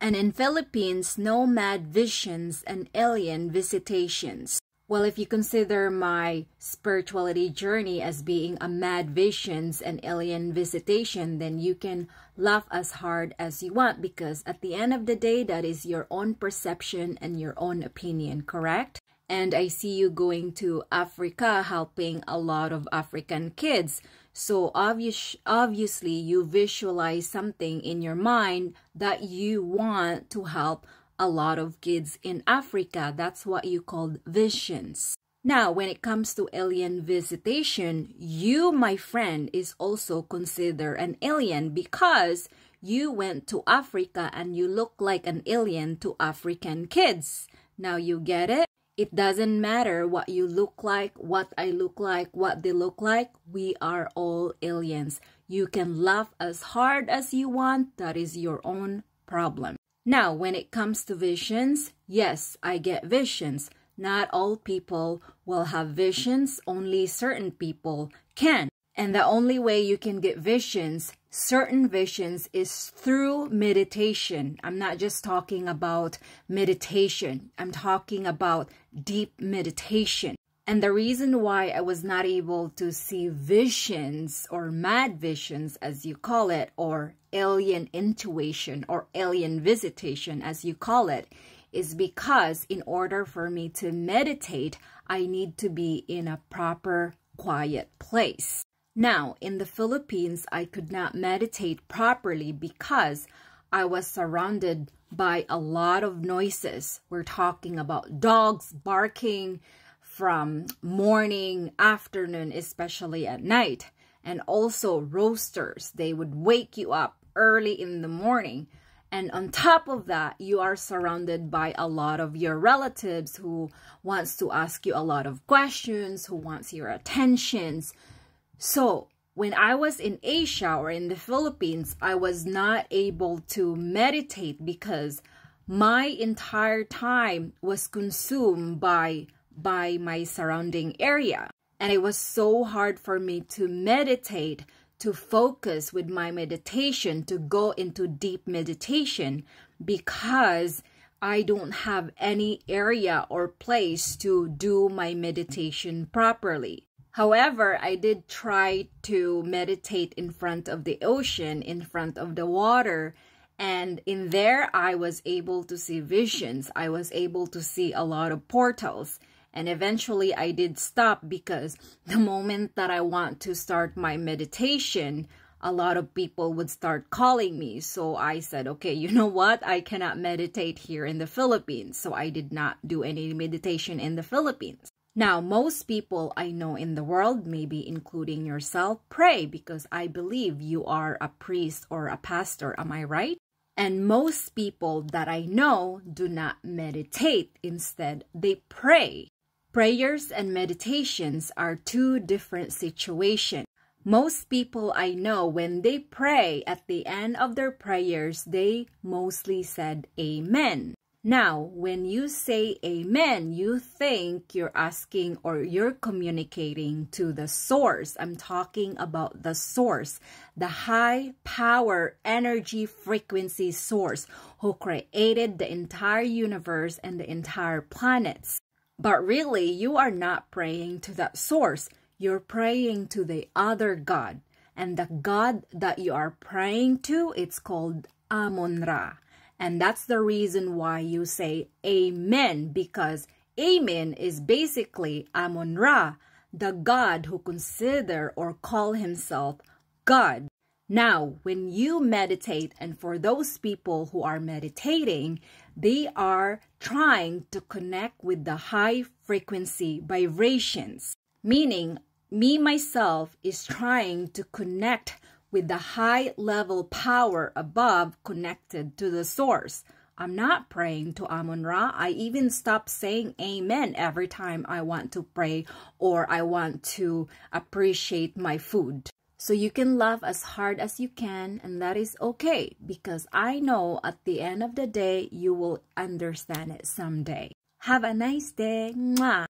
And in Philippines, no mad visions and alien visitations. Well, if you consider my spirituality journey as being a mad visions and alien visitation, then you can laugh as hard as you want, because at the end of the day, that is your own perception and your own opinion, correct? And I see you going to Africa helping a lot of African kids. So obviously you visualize something in your mind that you want to help a lot of kids in Africa. That's what you call visions. Now, when it comes to alien visitation, you, my friend, is also considered an alien because you went to Africa and you look like an alien to African kids. Now you get it? It doesn't matter what you look like, what I look like, what they look like. We are all aliens. You can laugh as hard as you want. That is your own problem. Now, when it comes to visions, yes, I get visions. Not all people will have visions. Only certain people can. And the only way you can get visions, certain visions, is through meditation. I'm not just talking about meditation. I'm talking about deep meditation. And the reason why I was not able to see visions or mad visions, as you call it, or alien intuition or alien visitation, as you call it, is because in order for me to meditate, I need to be in a proper quiet place. Now, in the Philippines, I could not meditate properly because I was surrounded by a lot of noises. We're talking about dogs barking from morning, afternoon, especially at night. And also roosters. They would wake you up early in the morning. And on top of that, you are surrounded by a lot of your relatives who wants to ask you a lot of questions, who wants your attentions. So when I was in Asia or in the Philippines, I was not able to meditate because my entire time was consumed by my surrounding area. And it was so hard for me to meditate, to focus with my meditation, to go into deep meditation, because I don't have any area or place to do my meditation properly. However, I did try to meditate in front of the ocean, in front of the water, and in there I was able to see visions. I was able to see a lot of portals. And eventually I did stop because the moment that I want to start my meditation, a lot of people would start calling me. So I said, okay, you know what? I cannot meditate here in the Philippines. So I did not do any meditation in the Philippines. Now, most people I know in the world, maybe including yourself, pray because I believe you are a priest or a pastor. Am I right? And most people that I know do not meditate. Instead, they pray. Prayers and meditations are two different situations. Most people I know, when they pray, at the end of their prayers, they mostly said amen. Now, when you say amen, you think you're asking or you're communicating to the source. I'm talking about the source, the high power energy frequency source who created the entire universe and the entire planets. But really, you are not praying to that source. You're praying to the other God. And the God that you are praying to, it's called Amun-Ra. And that's the reason why you say amen, because amen is basically Amun-Ra, the God who consider or call himself God. Now, when you meditate, and for those people who are meditating, they are trying to connect with the high frequency vibrations. Meaning, me myself is trying to connect with the high level power above connected to the source. I'm not praying to Amun-Ra. I even stop saying amen every time I want to pray or I want to appreciate my food. So you can laugh as hard as you can, and that is okay, because I know at the end of the day, you will understand it someday. Have a nice day. Mwah.